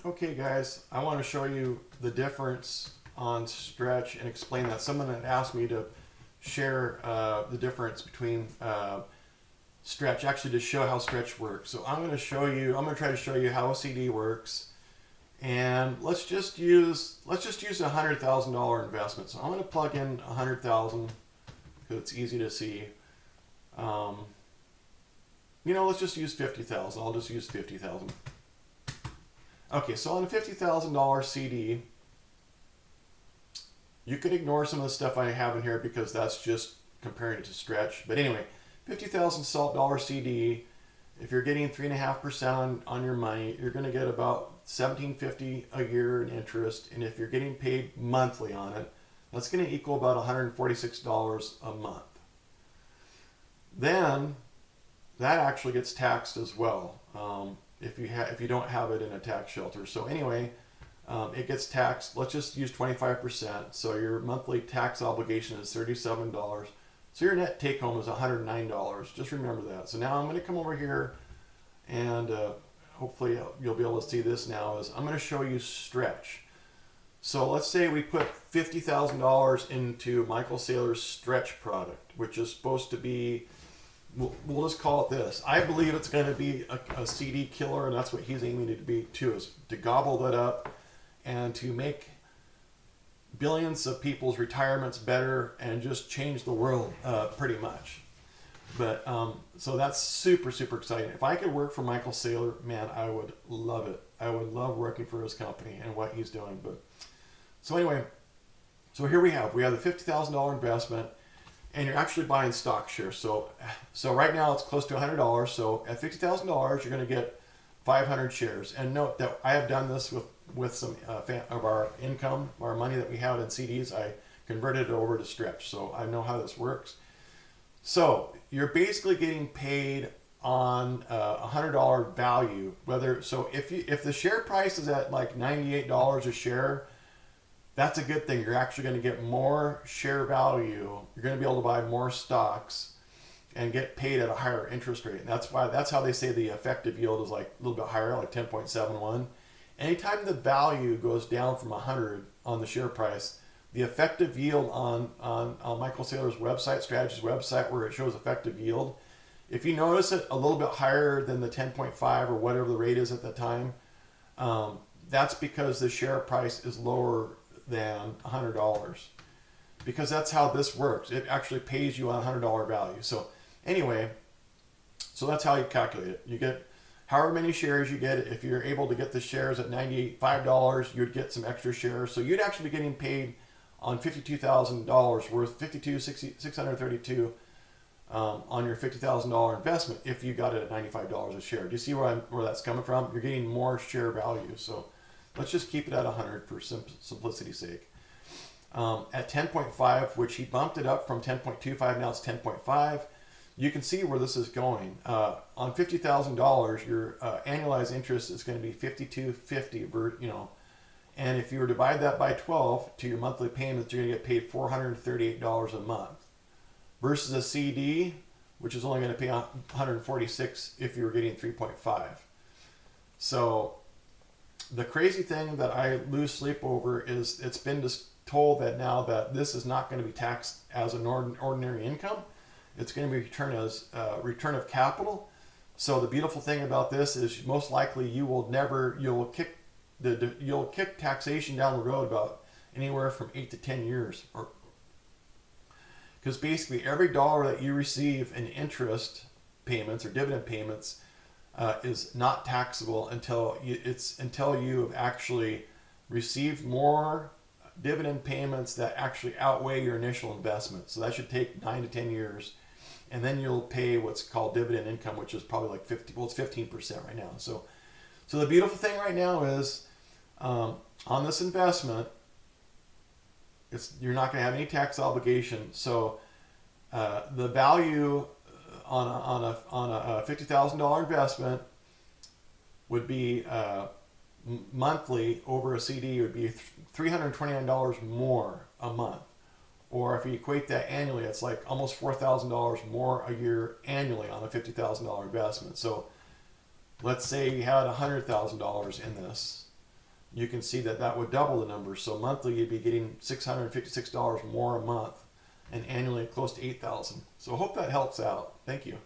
Okay guys, I want to show you the difference on stretch and explain that. Someone had asked me to share the difference between stretch, actually to show how stretch works. So I'm going to try to show you how a CD works. And let's just use a $100,000 investment. So I'm going to plug in 100,000 because it's easy to see. Let's just use 50,000. I'll just use 50,000. Okay, so on a $50,000 CD, you can ignore some of the stuff I have in here because that's just comparing it to stretch. But anyway, $50,000 CD, if you're getting 3.5% on your money, you're going to get about $1,750 a year in interest. And if you're getting paid monthly on it, that's going to equal about $146 a month. Then that actually gets taxed as well. If you don't have it in a tax shelter. So anyway, it gets taxed. Let's just use 25%. So your monthly tax obligation is $37. So your net take home is $109. Just remember that. So now I'm going to come over here and hopefully you'll be able to see this now. I'm going to show you stretch. So let's say we put $50,000 into Michael Saylor's stretch product, which is supposed to be, we'll just call it this. I believe it's going to be a CD killer, and that's what he's aiming to be too, is to gobble that up and to make billions of people's retirements better and just change the world pretty much. But so that's super, super exciting. If I could work for Michael Saylor, man, I would love it. I would love working for his company and what he's doing. But so anyway, so here we have the $50,000 investment. And you're actually buying stock shares. So right now it's close to $100. So at $50,000, you're going to get 500 shares. And note that I have done this with some of our income, our money that we have in CDs. I converted it over to stretch. So I know how this works. So you're basically getting paid on $100 value. If the share price is at like $98 a share, that's a good thing. You're actually going to get more share value. You're going to be able to buy more stocks and get paid at a higher interest rate. And that's how they say the effective yield is like a little bit higher, like 10.71. Anytime the value goes down from 100 on the share price, the effective yield on Michael Saylor's website, Strategy's website, where it shows effective yield, if you notice it a little bit higher than the 10.5 or whatever the rate is at the time, that's because the share price is lower than $100, because that's how this works. It actually pays you on $100 value. So anyway, so that's how you calculate it. You get however many shares you get. If you're able to get the shares at $95, you'd get some extra shares. So you'd actually be getting paid on $52,000 worth, $52,632 on your $50,000 investment if you got it at $95 a share. Do you see where that's coming from? You're getting more share value. So let's just keep it at 100 for simplicity's sake. At 10.5, which he bumped it up from 10.25, now it's 10.5. You can see where this is going. On $50,000, your annualized interest is going to be $52.50. And if you were to divide that by 12 to your monthly payments, you're going to get paid $438 a month. Versus a CD, which is only going to pay $146 if you were getting 3.5. So the crazy thing that I lose sleep over is it's been just told that now that this is not going to be taxed as an ordinary income. It's going to be returned as return of capital. So the beautiful thing about this is most likely you'll kick taxation down the road about anywhere from 8 to 10 years, because basically every dollar that you receive in interest payments or dividend payments is not taxable until you have actually received more dividend payments that actually outweigh your initial investment. So that should take 9 to 10 years, and then you'll pay what's called dividend income, which is probably like it's 15% right now. So the beautiful thing right now is on this investment, you're not going to have any tax obligation. So the value on a $50,000 investment would be monthly over a CD would be $329 more a month. Or if you equate that annually, it's like almost $4,000 more a year annually on a $50,000 investment. So let's say you had $100,000 in this. you can see that that would double the number. So monthly you'd be getting $656 more a month, and annually close to $8,000. So I hope that helps out. Thank you.